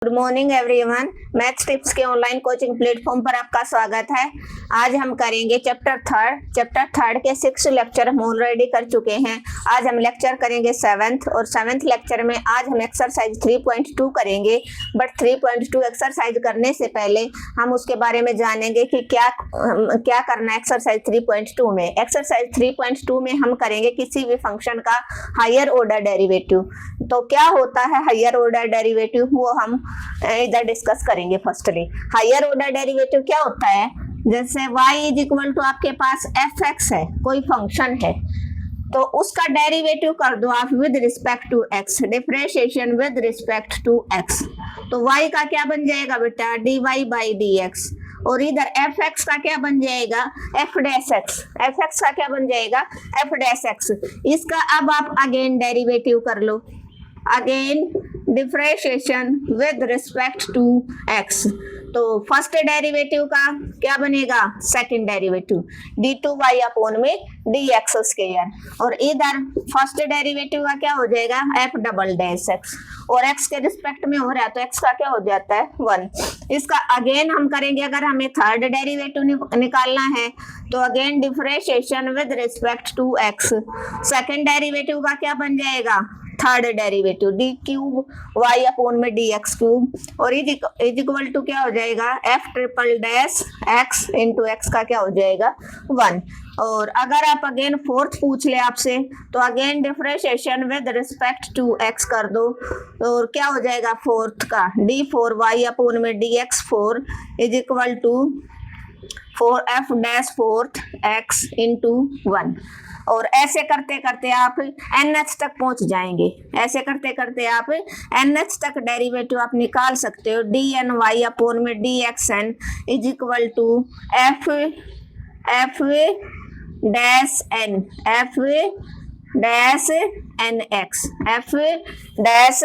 Good morning everyone. Maths tips के online coaching platform पर आपका स्वागत है। आज हम करेंगे चैप्टर थर्ड के 6 लेक्चर हम ऑलरेडी कर चुके हैं। आज हम लेक्चर करेंगे 7th और 7th लेक्चर में आज हम एक्सरसाइज 3.2 करेंगे। बट 3.2 एक्सरसाइज करने से पहले हम उसके बारे में जानेंगे कि क्या करना है एक्सरसाइज 3.2 में। एक्सरसाइज 3.2 में हम करेंगे किसी भी फंक्शन का हायर ऑर्डर डेरिवेटिव। तो क्या होता है हायर ऑर्डर डेरिवेटिव, वो हम इधर डिस्कस करेंगे। फर्स्टली हायर ऑर्डर डेरिवेटिव क्या होता है, जैसे y इज इक्वल टू आपके पास fx है, कोई फंक्शन है, तो उसका डेरिवेटिव कर दो आप with respect to x, differentiation with respect to x। तो y का क्या बन जाएगा बेटा, dy बाई dx, और इधर fx का क्या बन जाएगा, f डैश x। fx का क्या बन जाएगा, f डैश x। इसका अब आप अगेन डेरिवेटिव कर लो, again differentiation with respect to x। तो फर्स्ट डेरिवेटिव का क्या बनेगा, सेकंड डेरिवेटिव d2y अपॉन में dx स्क्वायर, और इधर फर्स्ट डेरिवेटिव का क्या हो जाएगा, f डबल डैश x, और x के रिस्पेक्ट में हो रहा है तो x का क्या हो जाता है 1। इसका अगेन हम करेंगे, अगर हमें थर्ड डेरिवेटिव निकालना है तो again differentiation with respect to x। Second derivative का क्या बन जाएगा, third derivative D cube Y upon में डी एक्स क्यूब, और इज इक्वल टू क्या हो जाएगा, F triple dash X into X का क्या हो जाएगा 1। और अगर आप अगेन फोर्थ पूछ ले आपसे तो again differentiation with respect to X कर दो, और क्या हो जाएगा फोर्थ का डी फोर वाई अपॉन में D X four is equal to 4f dash fourth X into 1। और ऐसे करते करते आप NH तक पहुंच जाएंगे, ऐसे करते करते आप NH तक डेरिवेटिव आप निकाल सकते हो। dny अपॉन में dxn is equal to f dash n, f dash N X, f dash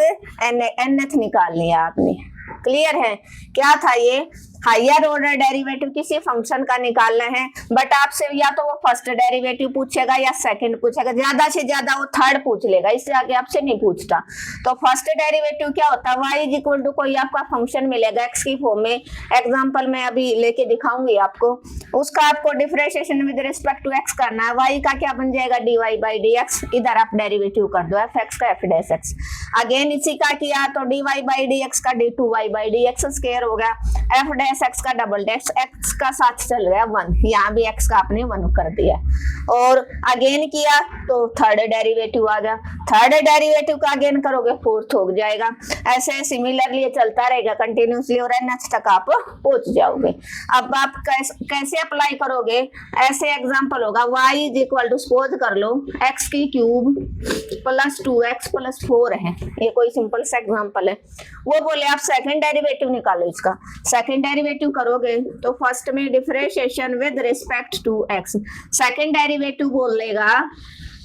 nth निकाल लिया आपने। क्लियर है, क्या था ये, हायर ऑर्डर डेरिवेटिव किसी फंक्शन का निकालना है, बट आपसे या तो वो फर्स्ट डेरिवेटिव पूछेगा या सेकंड पूछेगा, ज्यादा से ज्यादा वो थर्ड पूछ लेगा, इससे आगे आपसे नहीं पूछता। तो फर्स्ट डेरिवेटिव क्या होता है, y इज इक्वल टू कोई आपका फंक्शन मिलेगा x की फॉर्म में, एग्जांपल मैं अभी लेके दिखाऊंगी आपको, उसका आपको differentiation with respect to x करना है। y का क्या बन जाएगा, dy बाई dx, इधर आप डेरिवेटिव कर दो fx का f डैश x। अगेन इसी का किया तो dy बाई dx का d2y बाई dx स्क्वायर हो गया, f डैश x का डबल डैश x का साथ चल गया 1, यहाँ भी x का आपने 1 कर दिया। और अगेन किया तो थर्ड डेरिवेटिव आ गया, थर्ड डेरिवेटिव का अगेन करोगे फोर्थ हो जाएगा। ऐसे सिमिलरली चलता रहेगा कंटिन्यूसली, और NH तक आप पहुंच जाओगे। अब आप कैसे अप्लाई करोगे, ऐसे एग्जांपल होगा y is equal to suppose कर लो x की क्यूब प्लस 2x प्लस 4 है, ये कोई सिंपल सा एग्जांपल है। वो बोले आप सेकंड डेरिवेटिव निकालो, इसका सेकंड डेरिवेटिव करोगे तो फर्स्ट में differentiation with respect to x, second derivative बोल लेगा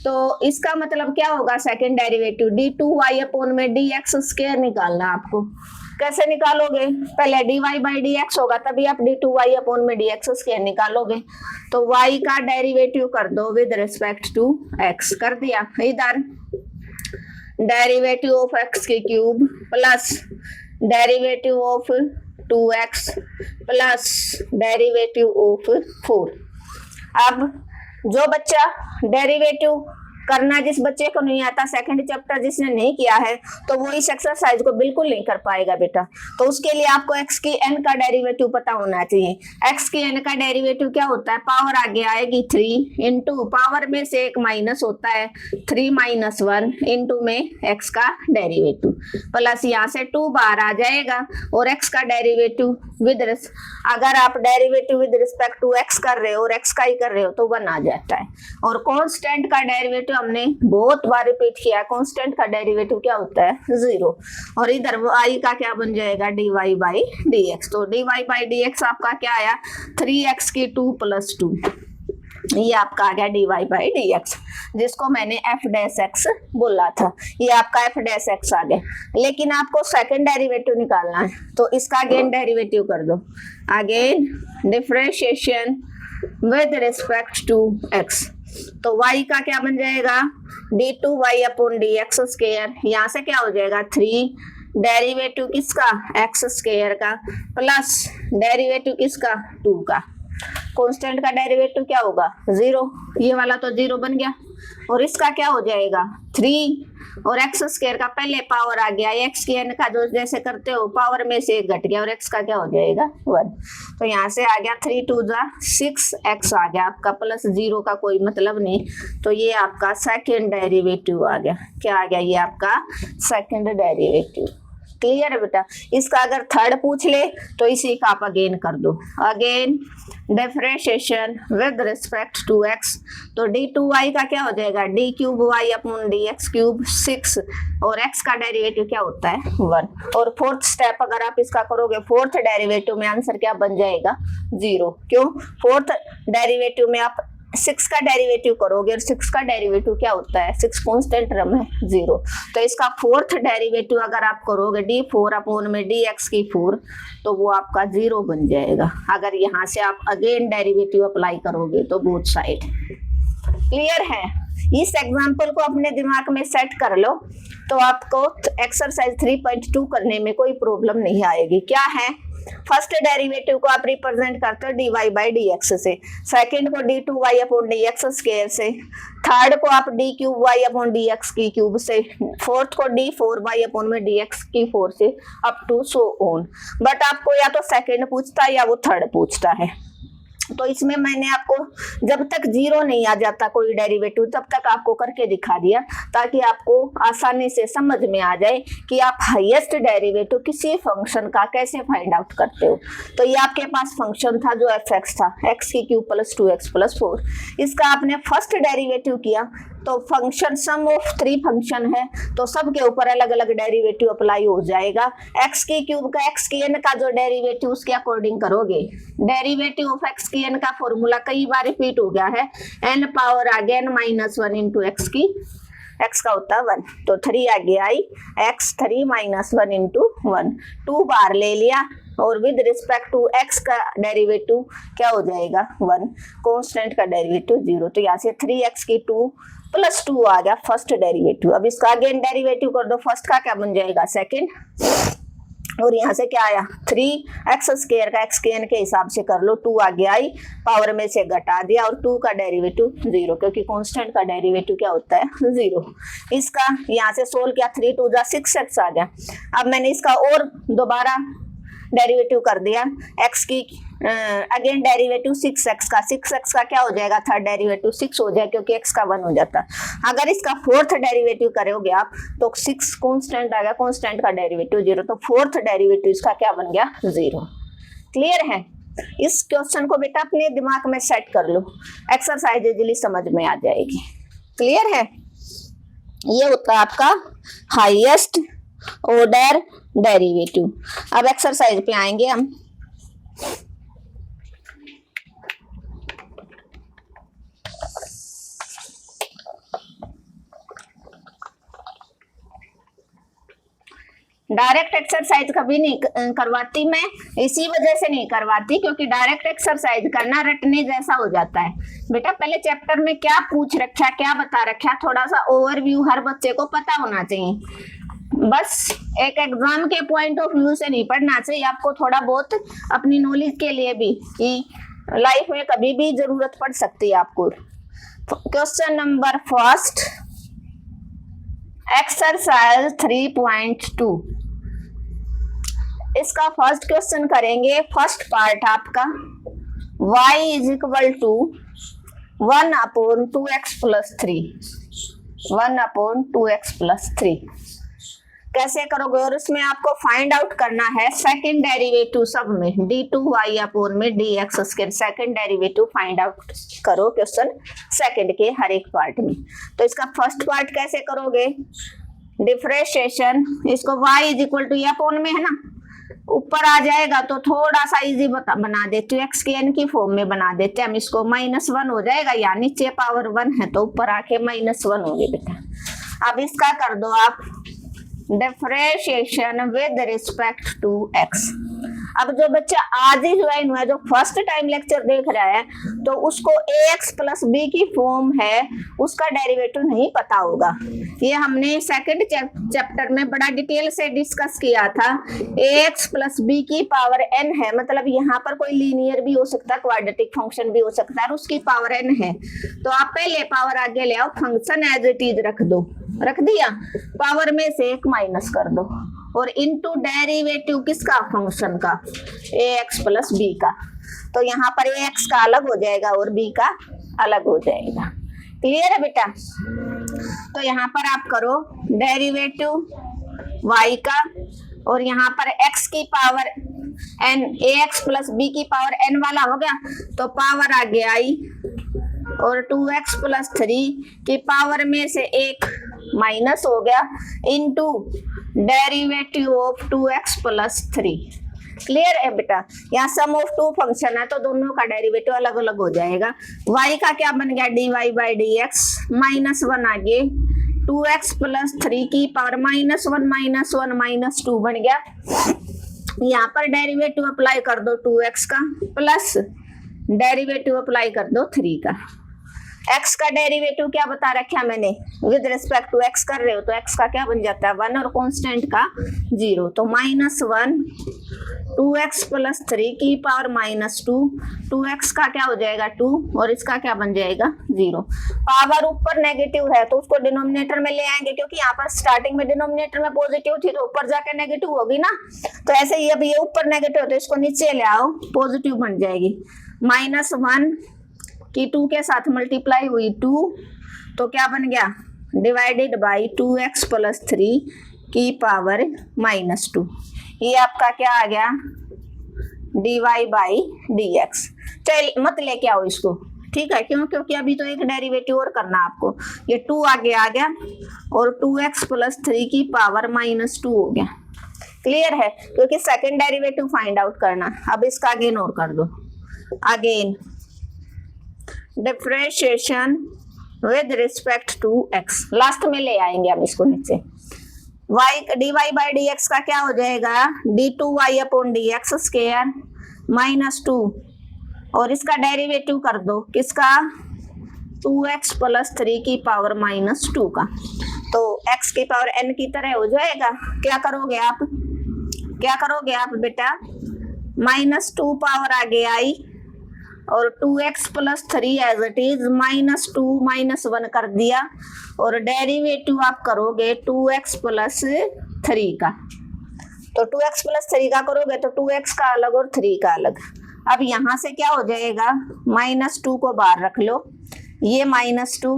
तो इसका मतलब क्या होगा, सेकंड डेरिवेटिव d2y अपॉन में dx स्क्वायर निकालना आपको। कैसे निकालोगे, पहले dy बाई dx होगा तभी आप d2y अपॉन में dx स्क्वायर निकालोगे। तो y का डेरिवेटिव कर दो विद रिस्पेक्ट टू x, कर दिया। इधर डेरिवेटिव ऑफ x की cube plus derivative of 2x plus derivative of 4। अब जो बच्चा डेरिवेटिव करना, जिस बच्चे को नहीं आता, सेकंड चैप्टर जिसने नहीं किया है, तो वो इस एक्सरसाइज को बिल्कुल नहीं कर पाएगा बेटा। तो उसके लिए आपको x की n का डेरिवेटिव पता होना चाहिए। x की n का डेरिवेटिव क्या होता है, पावर आगे आएगी 3 इंटू पावर में से एक माइनस होता है 3 माइनस 1 इंटू में x का डेरिवेटिव, प्लस यहाँ से 2 बाहर आ जाएगा, और x का डेरिवेटिव विद, अगर आप derivative with respect to x कर रहे हो और x का ही कर रहे हो तो 1 आ जाता है। और कांस्टेंट का डेरिवेटिव हमने बहुत बार रिपीट किया, कांस्टेंट का डेरिवेटिव क्या होता है 0, और इधर y का क्या बन जाएगा, dy बाई dx। तो dy बाई dx आपका क्या आया, 3x की 2 प्लस 2, ये आपका आ गया dy बाई dx, जिसको मैंने f डैश x बोला था, ये आपका f डैश x आ गया। लेकिन आपको सेकंड डेरिवेटिव निकालना है तो इसका अगेन डेरिवेटिव कर दो, again differentiation with respect to x। तो y का क्या बन जाएगा, d2y अपॉन dx स्क्वायर, यहाँ से क्या हो जाएगा 3 डेरिवेटिव किसका, एक्स स्क्वायर का, प्लस डेरिवेटिव किसका, 2 का। कांस्टेंट का डेरिवेटिव क्या होगा, 0, ये वाला तो 0 बन गया, और इसका क्या हो जाएगा 3, और एक्स स्क्वायर का पहले पावर आ गया, एक्स की एन का जो जैसे करते हो पावर में से 1 घट गया, और एक्स का क्या हो जाएगा 1। तो यहाँ से आ गया 3 2 जा 6 एक्स आ गया आपका, प्लस 0 का कोई मतलब नहीं, तो ये आपका सेकंड डेरिवेटिव आ गया। क्या आ गया, ये आपका सेकंड डेरिवेटिव। क्लियर है बेटा। इसका अगर थर्ड पूछ ले तो इसी का आप अगेन कर दो, again differentiation with respect to X, तो d2y का क्या हो जाएगा, d cube y upon dx cube 6, और x का डेरिवेटिव क्या होता है 1। और फोर्थ स्टेप अगर आप इसका करोगे, फोर्थ डेरिवेटिव में आंसर क्या बन जाएगा 0। क्यों, फोर्थ डेरिवेटिव में आप 6 का डेरिवेटिव करोगे, और 6 का डेरिवेटिव क्या होता है, 6 कांस्टेंट टर्म है 0, तो इसका फोर्थ डेरिवेटिव अगर आप करोगे d4 अपॉन में dx की 4, तो वो आपका 0 बन जाएगा। अगर यहाँ से आप अगेन डेरिवेटिव अप्लाई करोगे तो बोथ साइड। क्लियर है। इस एग्जाम्पल को अपने दिमाग में सेट कर लो, तो आपको एक्सरसाइज 3.2 करने में कोई प्रॉब्लम नहीं आएगी। क्या है, फर्स्ट डेरिवेटिव को आप रिप्रेजेंट करते हो dy बाई dx से, सेकंड को d2y अपॉन dx स्क्वायर से, थर्ड को आप d cube y upon dx की क्यूब से, फोर्थ को d4y अपॉन में dx की 4 से, up to so on. But आपको या तो सेकंड पूछता है या वो थर्ड पूछता है, तो इसमें मैंने आपको जब तक 0 नहीं आ जाता कोई डेरिवेटिव तब तक आपको करके दिखा दिया, ताकि आपको आसानी से समझ में आ जाए कि आप हाईएस्ट डेरिवेटिव किसी फंक्शन का कैसे फाइंड आउट करते हो। तो ये आपके पास फंक्शन था जो f(x) था, x की क्यूब प्लस 2x प्लस 4, इसका आपने फर्स्ट डेरिवेटिव किया, तो फंक्शन सम ऑफ 3 फंक्शन है, तो सब के ऊपर अलग अलग डेरिवेटिव अप्लाई हो जाएगा। x की क्यूब का x की n का जो डेरिवेटिव उसके अकॉर्डिंग करोगे, डेरिवेटिव ऑफ x की n का फॉर्मूला कई बार रिपीट हो गया है, n पावर आ गया n-1 इंटू एक्स की, x का होता है 1, तो 3 आ गया आई x 3-1 इंटू 1, 2 बार ले लिया, और विद रिस्पेक्ट टू x का डेरिवेटिव क्या हो जाएगा 1, कांस्टेंट का डेरिवेटिव 0, तो यहाँ से 3x की 2 प्लस 2 आ गया फर्स्ट डेरिवेटिव। अब इसका अगेन डेरिवेटिव कर दो, फर्स्ट का क्या बन जाएगा सेकंड, और यहाँ से क्या आया 3x स्क्वायर का x के n के हिसाब से कर लो, 2 आ गया आई, पावर में से घटा दिया, और 2 का डेरिवेटिव 0, क्योंकि कांस्टेंट का डेरिवेटिव क्या होता है 0। इसका यहाँ से सोल्व किया, 3 2 जा 6x आ गया। अब मैंने इसका और दोबारा डेरिवेटिव कर दिया, x की अगेन डेरिवेटिव 6x का, 6x का क्या हो जाएगा थर्ड डेरिवेटिव 6 हो जाएगा, क्योंकि x का 1 हो जाता। अगर इसका फोर्थ डेरिवेटिव करोगे आप तो 6 कांस्टेंट आ गया, कांस्टेंट का डेरिवेटिव 0, तो फोर्थ डेरिवेटिव इसका क्या बन गया 0। क्लियर है। इस क्वेश्चन को बेटा अपने दिमाग में सेट कर लो, एक्सरसाइज इजीली समझ में आ जाएगी। क्लियर है। ये होता है आपका हाईएस्ट ऑर्डर डेरिवेटिव। अब एक्सरसाइज पे आएंगे हम। डायरेक्ट एक्सरसाइज कभी नहीं करवाती मैं, इसी वजह से नहीं करवाती क्योंकि डायरेक्ट एक्सरसाइज करना रटने जैसा हो जाता है। बेटा पहले चैप्टर में क्या पूछ रखा, क्या बता रखा, थोड़ा सा ओवरव्यू हर बच्चे को पता होना चाहिए। बस एक एग्जाम के पॉइंट ऑफ व्यू से नहीं पढ़ना चाहिए, आपको थोड़ा बहुत अपनी नॉलेज के लिए भी, कि लाइफ में कभी भी जरूरत पड़ सकती है आपको। Question number first, exercise 3.2। इसका फर्स्ट क्वेश्चन करेंगे। फर्स्ट पार्ट आपका y is equal to 1/2x plus 3, 1/2x plus 3 कैसे करोगे, और उसमें आपको फाइंड आउट करना है सेकंड डेरिवेटिव सब में, d2y अपॉन में dx square, second derivative find out करो क्वेश्चन सेकंड के हर एक पार्ट में। तो इसका फर्स्ट पार्ट कैसे करोगे, डिफरेंशिएशन, इसको y is equal two upon में है ना, ऊपर आ जाएगा तो थोड़ा सा इजी बना देते हो, x की n की फॉर्म में बना देते हैं हम इसको, -1 हो जाएगा, या नीचे पावर 1 है तो ऊपर आके -1 होगी बेटा। अब इसका कर दो आप differentiation with respect to x। अब जो बच्चा आज ही ज्वाइन हुआ है, जो फर्स्ट टाइम लेक्चर देख रहा है, तो उसको ax प्लस बी की फॉर्म है उसका डेरिवेटिव नहीं पता होगा। ये हमने सेकंड चैप्टर में बड़ा डिटेल से डिस्कस किया था। ax प्लस बी की पावर n है, मतलब यहाँ पर कोई लीनियर भी हो सकता है, क्वाड्रेटिक फंक्शन भी हो सकता है, और उसकी पावर n है। तो आप पहले पावर आगे ले आओ, फंक्शन एज इट इज रख दो, रख दिया, पावर में से एक माइनस कर दो, और इनटू डेरिवेटिव किसका, फंक्शन का, ax प्लस बी का। तो यहाँ पर ax का अलग हो जाएगा और b का अलग हो जाएगा। क्लियर है बेटा? तो यहाँ पर आप करो डेरिवेटिव y का, और यहाँ पर x की power n, ax plus b की पावर n वाला हो गया, तो पावर आ गया i, और 2x प्लस 3 की पावर में से एक माइनस हो गया, into derivative of 2x plus 3। Clear है बेटा? यहाँ सम ऑफ टू फंक्शन है तो दोनों का डेरिवेटिव अलग अलग हो जाएगा। y का क्या बन गया, dy by D x, minus 1 आगे 2x प्लस 3 की पावर -1 माइनस 2 बन गया। यहाँ पर डेरिवेटिव अप्लाई कर दो 2x का, प्लस डेरिवेटिव अप्लाई कर दो 3 का। x का डेरिवेटिव क्या बता रखा मैंने, विद रिस्पेक्ट टू x कर रहे हो तो x का क्या बन जाता है 1 और कांस्टेंट का 0, तो -1 2x प्लस 3 की पावर -2, 2x का क्या हो जाएगा 2, और इसका क्या बन जाएगा 0। पावर ऊपर नेगेटिव है तो उसको डिनोमिनेटर में ले आएंगे, क्योंकि यहाँ पर स्टार्टिंग में डिनोमिनेटर में पॉजिटिव थी तो ऊपर जाके नेगेटिव होगी ना, तो ऐसे ही अब ये ऊपर नेगेटिव तो इसको नीचे ले आओ, पॉजिटिव बन जाएगी। -1 की 2 के साथ मल्टीप्लाई हुई 2, तो क्या बन गया, डिवाइडेड बाई 2x प्लस 3 की पावर -2। ये आपका क्या आ गया, dy बाई डी एक्स। चल मत लेके आओ इसको, ठीक है, क्यों, क्योंकि अभी तो एक डेरिवेटिव और करना आपको। ये 2 आगे आ गया और 2x प्लस 3 की पावर -2 हो गया। क्लियर है? क्योंकि सेकंड डेरिवेटिव फाइंड आउट करना। अब इसका अगेन और कर दो, again differentiation with respect to x, last में ले आएंगे हम इसको नीचे। y dy by D X का क्या हो जाएगा, d2y upon D x square -2, और इसका डेरिवेटिव कर दो किसका, 2x प्लस 3 की पावर -2 का, तो x की पावर n की तरह हो जाएगा। क्या करोगे आप, क्या करोगे आप बेटा, -2 पावर आगे आई और 2x plus 3 as it is, -2 -1 कर दिया, और डेरिवेटिव आप करोगे 2x प्लस 3 का, तो 2x प्लस 3 का करोगे तो 2x का अलग और 3 का अलग। अब यहाँ से क्या हो जाएगा, -2 को बाहर रख लो, ये -2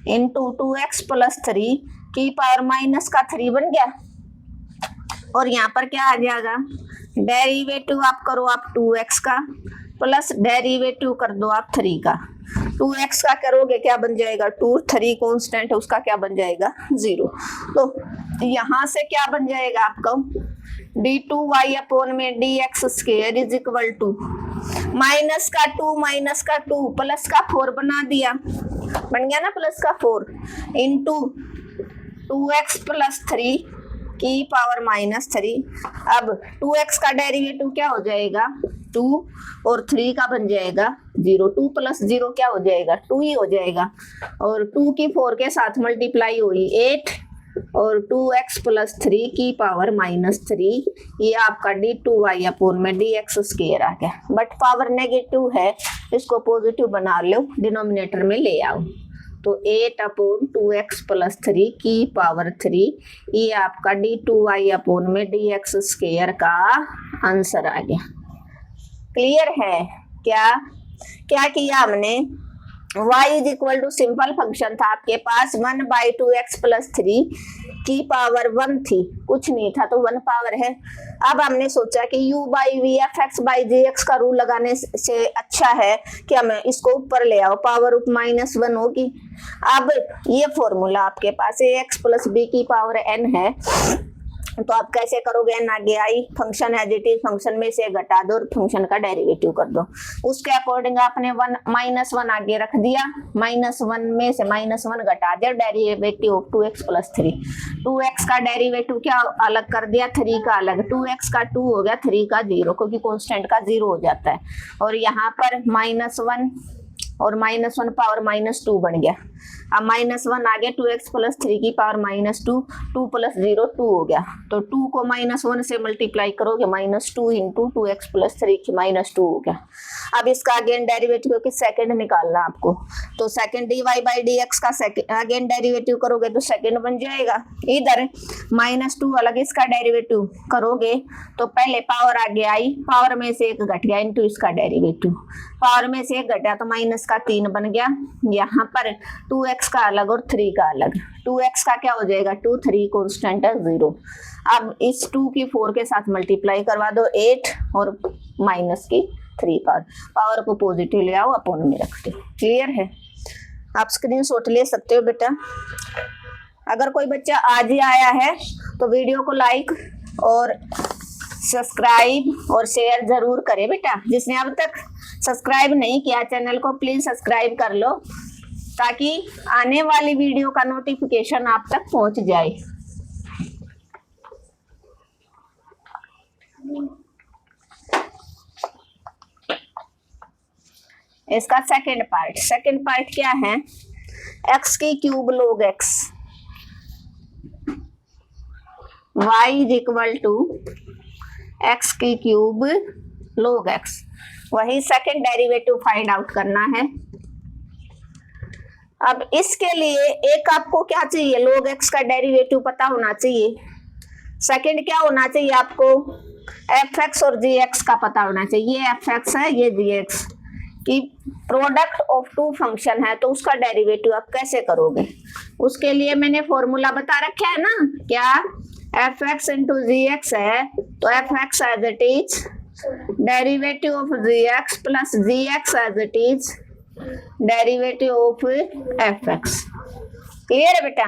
इंटू 2x प्लस 3 की पावर -3 बन गया, और यहाँ पर क्या आ जाएगा, डेरिवेटिव आप करो आप 2x का, प्लस डेरिवेटिव कर दो आप 3 का। 2x का करोगे क्या बन जाएगा 2, 3 कांस्टेंट है उसका क्या बन जाएगा 0। तो यहाँ से क्या बन जाएगा आपका, d2y अपॉन में dx square is equal to minus का 2 प्लस का 4 बना दिया, बन गया ना प्लस का 4 इंटू 2x प्लस 3 की पावर -3। अब 2x का डेरिवेटिव क्या हो जाएगा 2, और 3 का बन जाएगा 0। 2 प्लस 0 क्या हो जाएगा 2 ही हो जाएगा, और 2 की 4 के साथ मल्टीप्लाई हुई 8, और 2x प्लस 3 की पावर -3, ये आपका d2y अपॉन में dx स्क्वायर आ गया। बट पावर नेगेटिव है, इसको पॉजिटिव बना लो, डिनोमिनेटर में ले आओ, तो 8 अपॉन 2x प्लस 3 की पावर 3, ये आपका d2y अपॉन में dx स्क्वायर का आंसर आ गया। क्लियर है? क्या क्या किया हमने, y is equal to simple function था आपके पास 1/2x प्लस 3 की पावर 1 थी, कुछ नहीं था तो 1 पावर है। अब हमने सोचा कि u by V F x by J x का रूल लगाने से अच्छा है कि हम इसको ऊपर ले आओ, पावर उप -1 होगी। अब ये फॉर्मूला आपके पास ax प्लस बी की पावर n है, तो आप कैसे करोगे, n आगे आई, function as it is, function में से घटा दो और फंक्शन का डेरिवेटिव कर दो। उसके अकॉर्डिंग आपने -1 आगे रख दिया, -1 में से -1 घटा दिया, डेरिवेटिव ऑफ 2x + 3। 2x का डेरिवेटिव क्या अलग कर दिया, 3 का अलग, 2x का 2 हो गया, 3 का 0, क्योंकि कांस्टेंट का 0 हो जाता है। और यहाँ पर -1 और -1 पावर -2 बन गया। अब -1 आ गया, 2x + 3 की पावर -2, 2 + 0 2 हो गया। तो 2 को -1 से मल्टीप्लाई करोगे, -2 × 2x + 3 की -2 हो गया। अब इसका अगेन डेरिवेटिव, क्योंकि सेकंड निकालना आपको, तो सेकंड dy/dx का अगेन डेरिवेटिव करोगे तो सेकंड बन जाएगा। इधर -2 अलग इसका डेरिवेटिव करोगे तो पहले पावर आगे आई, पावर में से 1 घट गया इनटू इसका डेरिवेटिव, पावर में से 1 घटा तो माइनस का 3 बन गया। यहाँ पर 2x का अलग और 3 का अलग, 2x का क्या हो जाएगा 2, 3 कांस्टेंट है 0। अब इस 2 की 4 के साथ मल्टीप्लाई करवा दो, 8 और माइनस की 3 पावर को पॉजिटिव ले आओ, अपोन में रख दो। क्लियर है? आप स्क्रीनशॉट ले सकते हो बेटा। अगर कोई बच्चा आज ही आया है तो वीडियो को लाइक और सब्सक्राइब और शेयर जरूर करे बेटा। जिसने अब तक सब्सक्राइब नहीं किया चैनल को, प्लीज सब्सक्राइब कर लो ताकि आने वाली वीडियो का नोटिफिकेशन आप तक पहुंच जाए। इसका सेकंड पार्ट क्या है, x³ log x, y = x³ log x, वही सेकंड डेरिवेटिव फाइंड आउट करना है। अब इसके लिए एक आपको क्या चाहिए, log x का डेरिवेटिव पता होना चाहिए। सेकंड क्या होना चाहिए आपको, fx और gx का पता होना चाहिए। ये fx है, ये gx की प्रोडक्ट ऑफ 2 फंक्शन है, तो उसका डेरिवेटिव आप कैसे करोगे। उसके लिए मैंने फॉर्मूला बता रखा है ना, क्या fx × gx है, तो fx as it is derivative of gx plus gx as it is derivative of fx। Clear है बेटा?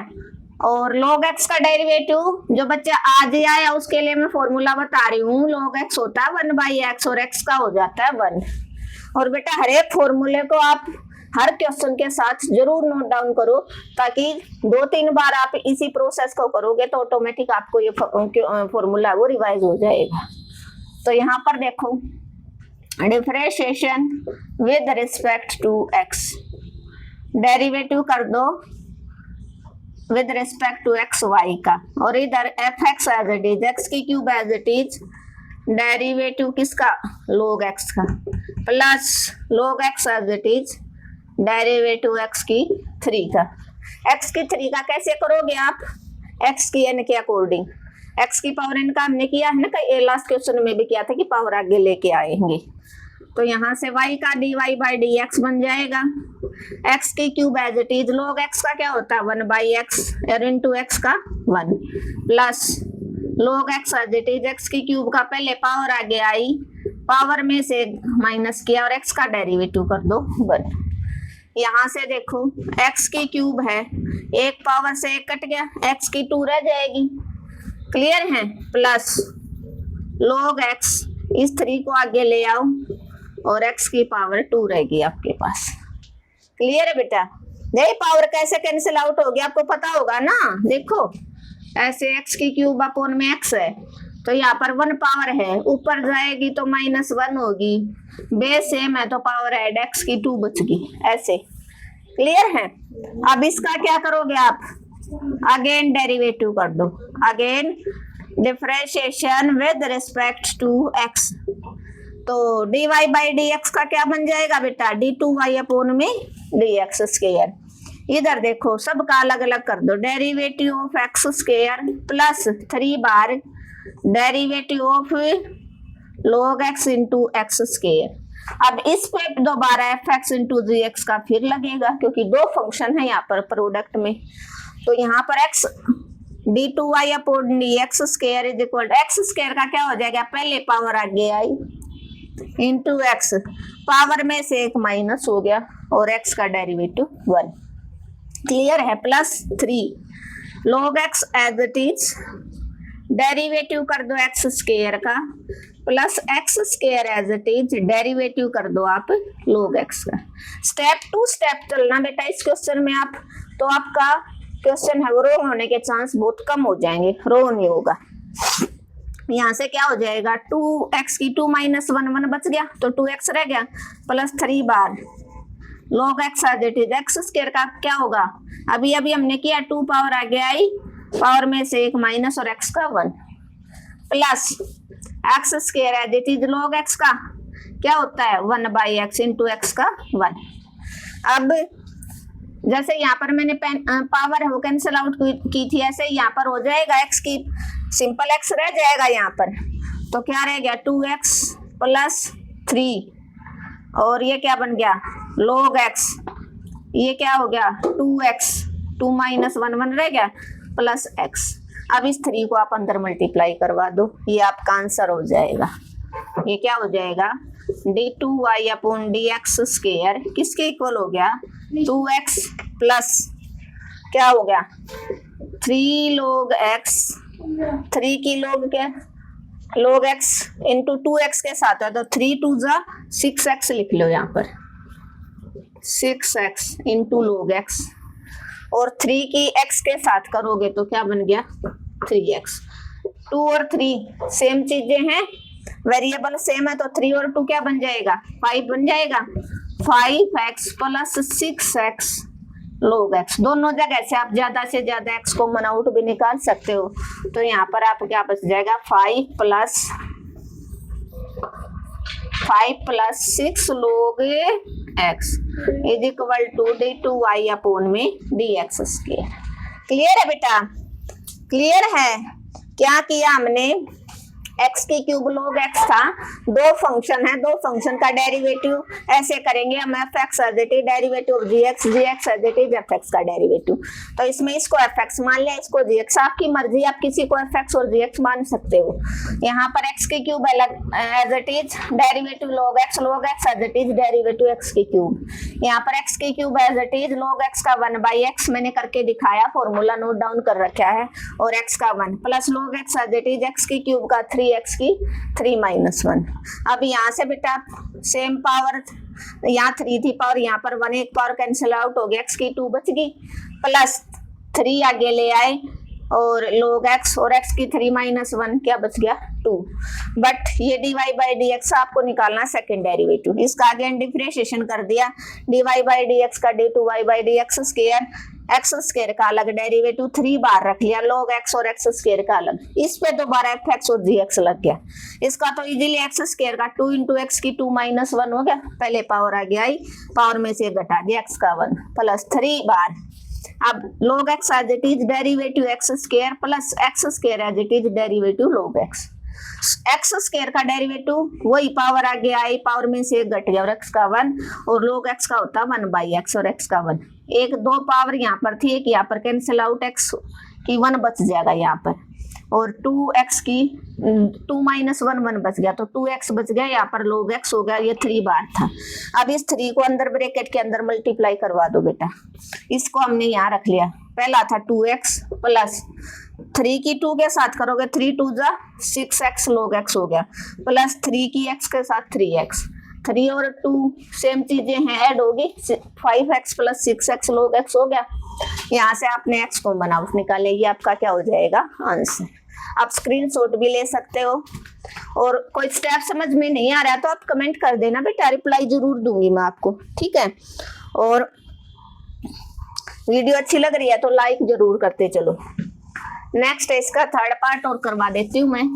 और log x का डेरिवेटिव जो बच्चा आज ही आया उसके लिए मैं फॉर्मूला बता रही हूँ, log x होता है 1/x और x का हो जाता है 1। और बेटा हर एक फॉर्मूले को आप हर क्वेश्चन के साथ जरूर नोट डाउन करो, ताकि 2-3 बार आप इसी प्रोसेस को करोगे तो ऑटोमेटिक आपको ये फॉर्मूला वो रिवाइज हो जाएगा। तो यहाँ पर देखो, differentiation with respect to x, derivative कर दो with respect to x y का, और इधर fx as it is, x³ as it is derivative किसका, log x का, plus log x as it is derivative x³ का। x³ का कैसे करोगे आप, x की n के अकॉर्डिंग, x की पावर n का हमने किया है ना, लास्ट क्वेश्चन में भी किया था कि पावर आगे लेके आएंगे। तो यहाँ से y का dy/dx बन जाएगा, x³ as it is, log x का क्या होता है 1/x और इनटू x का 1, plus log x as it is, x³ का पहले पावर आगे आई, पावर में से माइनस किया और x का डेरिवेटिव कर दो 1। यहाँ से देखो x³ है, एक पावर से 1 कट गया, x² रह जाएगी। क्लियर है? प्लस log x, इस 3 को आगे ले आओ और x की पावर 2 रहेगी आपके पास। क्लियर है बेटा? नहीं, पावर कैसे कैंसिल आउट हो गया आपको पता होगा ना। देखो ऐसे x³ अपोन में x है, तो यहाँ पर 1 पावर है, ऊपर जाएगी तो -1 होगी, बेस सेम है तो पावर ऐड x² बचगी, ऐसे। क्लियर है? अब इसका क्या करोगे आप, अगेन डेरिवेटिव कर दो, again differentiation with respect to x, तो dy/dx का क्या बन जाएगा बेटा, d2y अपोन में dx²। इधर देखो सबका अलग अलग कर दो, derivative of x² plus 3 bar derivative of log x into x²। अब इस पे दोबारा fx इंटू gx का फिर लगेगा, क्योंकि 2 फंक्शन है यहाँ पर प्रोडक्ट में। तो यहाँ पर x d2y upon dx² is equal to x² का क्या हो जाएगा, पहले पावर आगे आई इंटू x, पावर में से 1 माइनस हो गया और x का डेरिवेटिव 1। क्लियर है? Plus 3 log x as it is derivative कर दो एक्स स्क्वायर का plus X square as it is, derivative कर दो आप log x का। स्टेप टू स्टेप चलना बेटा इस क्वेश्चन में आप, तो आपका क्वेश्चन है वो रॉन्ग होने के चांस बहुत कम हो जाएंगे, रॉन्ग नहीं होगा। यहाँ से क्या हो जाएगा 2x की 2 माइनस 1 बच गया तो 2x रह गया प्लस 3 बार log x as it is, X square का क्या होगा, अभी अभी हमने किया 2 पावर आ गया आई, पावर में से 1 माइनस और x का 1 plus X square as it is log x का क्या होता है 1/x इंटू एक्स का 1। अब जैसे यहाँ पर मैंने पावर है वो कैंसिल आउट की थी, ऐसे यहाँ पर हो जाएगा x की सिंपल x रह जाएगा यहाँ पर, तो क्या रह गया 2x प्लस 3 और ये क्या बन गया log x, ये क्या हो गया 2x, 2 माइनस 1 रह गया प्लस x। अब इस 3 को आप अंदर मल्टीप्लाई करवा दो, ये आपका आंसर हो जाएगा। ये क्या हो जाएगा d2y अपॉन dx स्क्वायर किसके इक्वल हो गया 2x प्लस क्या हो गया 3 log x, 3 की log क्या log x इंटू 2x के साथ है तो 3 2 जा 6x लिख लो यहाँ पर, 6x इंटू log x और 3 की x के साथ करोगे तो क्या बन गया 3x। 2 और 3 सेम चीजें हैं, वेरिएबल सेम है तो 3 और 2 क्या बन जाएगा 5 बन जाएगा, 5x plus 6x log x। दोनों जगह से आप ज्यादा से ज्यादा x को कॉमन आउट भी निकाल सकते हो, तो यहाँ पर आप क्या बच जाएगा 5 plus 6 log x is equal to d2y upon में dx स्क्वायर। क्लियर है बेटा, क्लियर है। क्या किया हमने x की क्यूब log x था, दो फंक्शन है, दो फंक्शन का डेरिवेटिव ऐसे करेंगे हम fx as it is derivative of gx, gx as it is fx का डेरिवेटिव, तो इसमें इसको fx मान लिया, इसको gx, आपकी मर्जी, आप किसी को fx और gx मान सकते हो। यहाँ पर x की cube as it is derivative log x as it is derivative x की क्यूब, यहाँ पर x की cube as it is log x का 1/x मैंने करके दिखाया, फॉर्मूला नोट डाउन कर रखा है, और x का 1 plus log x as it is x की क्यूब का 3x की 3 माइनस 1। अब यहाँ से बेटा सेम पावर, यहाँ 3 थी पावर, यहाँ पर 1 एक पावर कैंसिल आउट हो गया, x की 2 बच गई प्लस 3 आगे ले आए और log x और x की 3 माइनस 1 क्या बच गया 2। बट ये dy बाई dx आपको निकालना सेकेंड डेरिवेटिव, इसका आगे डिफरेंशिएशन कर दिया, dy बाई dx का d2y by dx square, x square का अलग डेरिवेटिव 3 बार रख लिया, log x और एक्स स्क्वायर का अलग, इस पे दोबारा fx और gx लग गया, इसका तो इजीली एक्स स्क्वायर का 2 इंटू एक्स की 2 माइनस 1 हो गया, पहले पावर आ गया, पावर में से घटा दिया x का 1 प्लस 3 बार। अब log x as it is derivative X square plus X square as it is derivative log x, X square का डेरिवेटिव वही पावर आ गया, आई पावर में से घट गया और x का 1 और log x का होता 1/x और x का 1, एक दो पावर यहाँ पर थी, एक यहाँ पर कैंसिल आउट, x की 1 बच जाएगा यहाँ पर, और 2x की 2 माइनस 1 बच गया तो 2x बच गया, यहाँ पर log x हो गया, ये 3 बार था। अब इस 3 को अंदर ब्रैकेट के अंदर मल्टीप्लाई करवा दो बेटा, इसको हमने यहाँ रख लिया, पहला था 2x प्लस 3 की 2 के साथ करोगे 3 2 जा 6x log x हो गया प्लस 3 की x के साथ 3x, 3 और 2 सेम चीजें हैं, ऐड होगी 5x plus 6x log x हो गया। यहाँ से आपने x को कॉमन आउट निकाले, ये आपका क्या हो जाएगा आंसर। आप स्क्रीनशॉट भी ले सकते हो, और कोई स्टेप समझ में नहीं आ रहा है तो आप कमेंट कर देना बेटा, रिप्लाई जरूर दूंगी मैं आपको, ठीक है। और वीडियो अच्छी लग रही है तो लाइक जरूर करते चलो। नेक्स्ट इसका थर्ड पार्ट और करवा देती हूँ मैं।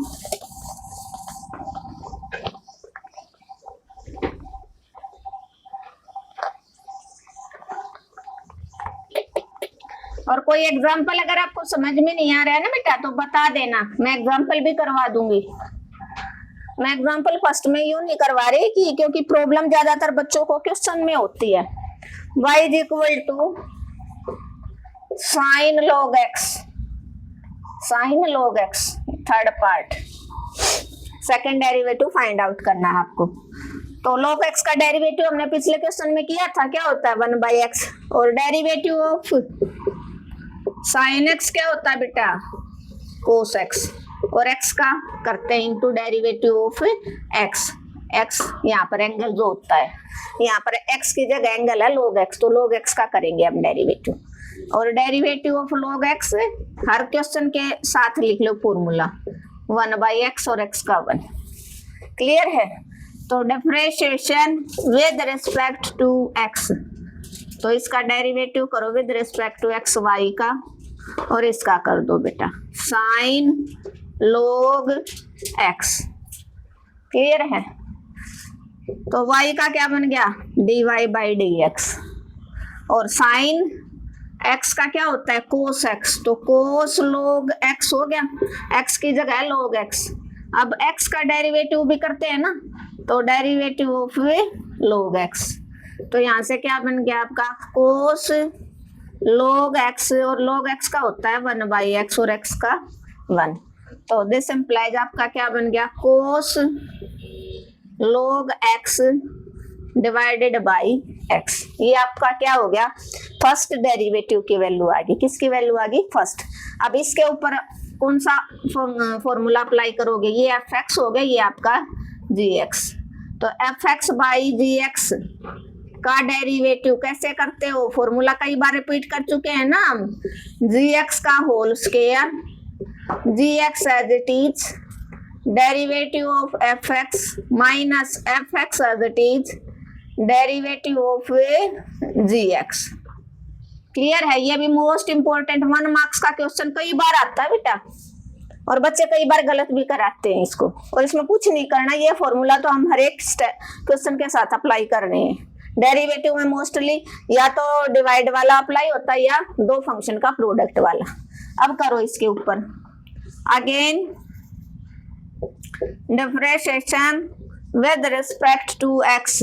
और कोई एग्जाम्पल अगर आपको समझ में नहीं आ रहा है ना बेटा तो बता देना, मैं एग्जाम्पल भी करवा दूंगी। मैं एग्जाम्पल फर्स्ट में यूं नहीं करवा रही कि क्योंकि प्रॉब्लम ज्यादातर बच्चों को क्वेश्चन में होती है। y is equal to sine log x, sine log x third part, second derivative find out करना है आपको। तो log x का डेरिवेटिव हमने पिछले क्वेश्चन में किया था, क्या होता है 1/x, और डेरिवेटिव ऑफ साइन x क्या होता है बेटा cos x, और x का करते हैं into derivative of x। x यहाँ पर एंगल जो होता है, यहाँ पर x की जगह एंगल है log x, तो log x का करेंगे हम डेरिवेटिव। और derivative of log x her question के साथ लिख लो फॉर्मूला 1/x और x का 1। क्लियर है? तो differentiation with respect to x, तो इसका डेरिवेटिव करो with respect to x y का, और इसका कर दो बेटा साइन log x। क्लियर है? तो y का क्या बन गया dy/dx, और साइन x का क्या होता है cos x, तो cos log x हो गया, x की जगह है log x। अब x का डेरिवेटिव भी करते हैं ना, तो डेरिवेटिव ऑफ log x, तो यहाँ से क्या बन गया आपका cos log x, और log x का होता है 1/x और x का 1, तो दिस इम्प्लाइज आपका क्या बन गया cos log x divided by x। ये आपका क्या हो गया फर्स्ट डेरिवेटिव की वैल्यू आ गई। किसकी वैल्यू आ गई? फर्स्ट। अब इसके ऊपर कौन सा फॉर्मूला अप्लाई करोगे? ये fx हो गया, ये आपका gx, तो fx बाई gx का डेरिवेटिव कैसे करते हो? फॉर्मूला कई बार रिपीट कर चुके हैं ना हम। gx का whole square, gx as it is, derivative of fx minus fx as it is, derivative of gx। Clear है? ये भी मोस्ट इंपॉर्टेंट 1 मार्क्स का क्वेश्चन कई बार आता है बेटा, और बच्चे कई बार गलत भी कराते हैं इसको, और इसमें कुछ नहीं करना, ये फॉर्मूला तो हम हर एक क्वेश्चन के साथ अप्लाई कर रहे हैं। डेरिवेटिव में मोस्टली या तो डिवाइड वाला अप्लाई होता है या दो फंक्शन का प्रोडक्ट वाला। अब करो इसके ऊपर again differentiation with respect to x।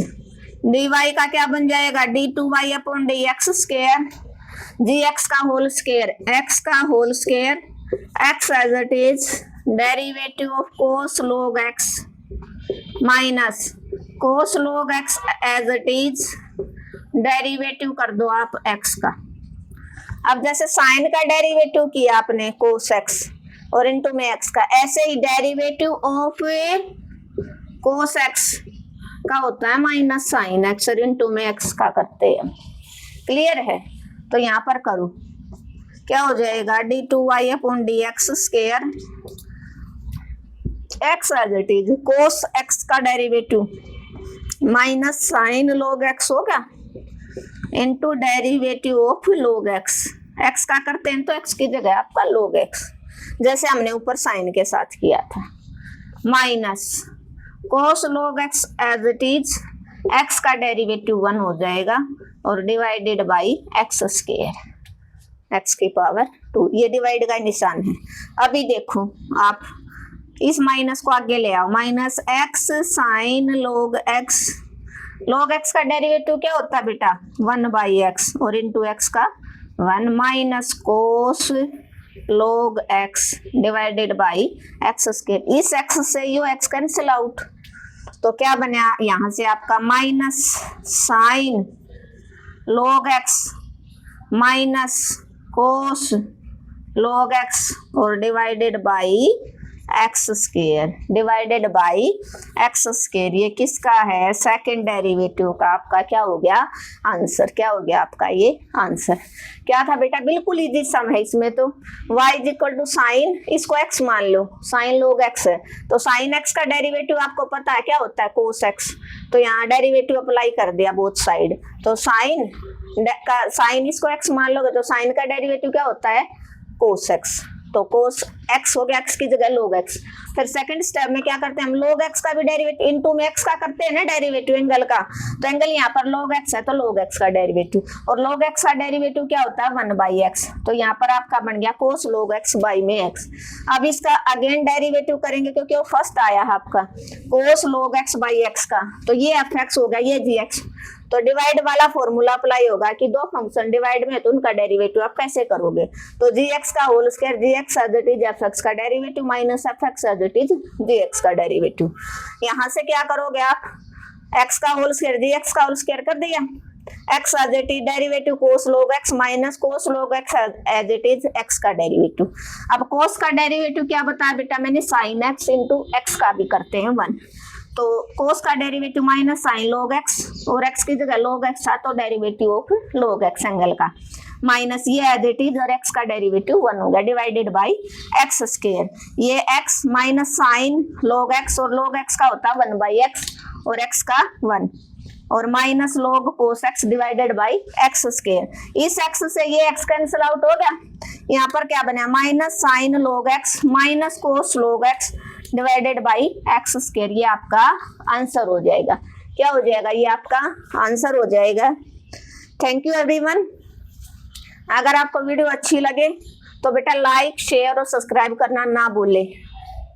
dy का क्या बन जाएगा d2y/dx स्क्वायर, gx का होल स्क्वायर, x का whole square, x as it is, derivative of cos log x minus cos log x as it is, derivative कर दो आप x का। अब जैसे साइन का डेरिवेटिव किया आपने cos x और इनटू में x का, ऐसे ही डेरिवेटिव ऑफ cos x का होता है माइनस साइन x और इनटू में x का करते हैं। क्लियर है? तो यहाँ पर करो क्या हो जाएगा d2y/dx square, x as it is, cos x का derivative minus sine log x हो गया into derivative of log x। x का करते हैं तो x की जगह आपका log x, जैसे हमने ऊपर साइन के साथ किया था, minus cos log x as it is, x का डेरिवेटिव 1 हो जाएगा और divided by x square, x की पावर 2। ये डिवाइड का निशान है। अभी देखो आप इस माइनस को आगे ले आओ, minus x sine log x, log x का डेरिवेटिव क्या होता है बेटा 1/x और इनटू x का 1, minus cos log x divided by x square. इस x से यो x कैंसिल आउट, तो क्या बना यहाँ से आपका minus sine log x minus cos log x और divided by x square, divided by x square. ये किसका है? सेकंड डेरिवेटिव का आपका क्या हो गया आंसर? क्या हो गया आपका ये आंसर? क्या था बेटा? बिल्कुल इजी सम है इसमें। तो y is equal to sine, इसको x मान लो, साइन log x है, तो साइन x का डेरिवेटिव आपको पता है क्या होता है cos x, तो यहाँ डेरिवेटिव अप्लाई कर दिया बोथ साइड, तो साइन का साइन इसको x मान लोगे तो साइन का डेरिवेटिव क्या होता है cos x, तो cos x हो गया, x की जगह log x। फिर सेकंड स्टेप में क्या करते हैं हम, log x का भी डेरिवेटिव इनटू में x का करते हैं ना डेरिवेटिव एंगल का, तो एंगल यहाँ पर log x है तो log x का डेरिवेटिव, और log x का डेरिवेटिव क्या होता है 1/x, तो यहाँ पर आपका बन गया cos log x बाई में x। अब इसका अगेन डेरिवेटिव करेंगे क्योंकि वो फर्स्ट आया है आपका cos log x by x का, तो ये fx हो गया, ये gx। तो डिवाइड वाला फॉर्मूला अप्लाई होगा कि दो फंक्शन डिवाइड में तो उनका डेरिवेटिव आप कैसे करोगे, तो gx का whole square, gx as it is fx का derivative minus fx as it is gx का डेरिवेटिव। यहाँ से क्या करोगे आप, x का होल स्क्वायर gx का होल स्क्वायर कर दिया, X as it is, derivative cos log x minus cos log x as it is X का डेरिवेटिव। अब कोस का डेरिवेटिव क्या बताया बेटा मैंने, साइन एक्स इंटू एक्स का भी करते हैं 1, तो कोस का derivative minus sine log x, और x की जगह log x था तो derivative of log x angle का, माइनस ये एज इट इज और x का डेरिवेटिव 1 होगा, डिवाइडेड बाई एक्स स्क्वायर, ये x minus sine log x, और log x का होता है 1/x और x का 1, और minus log cos x divided by X square. इस x से ये x कैंसिल आउट हो गया, यहाँ पर क्या बना, minus sine log x minus cos log x divided by X square, ये आपका आंसर हो जाएगा। क्या हो जाएगा, ये आपका आंसर हो जाएगा। Thank you everyone. अगर आपको वीडियो अच्छी लगे तो बेटा लाइक शेयर और सब्सक्राइब करना ना भूलें।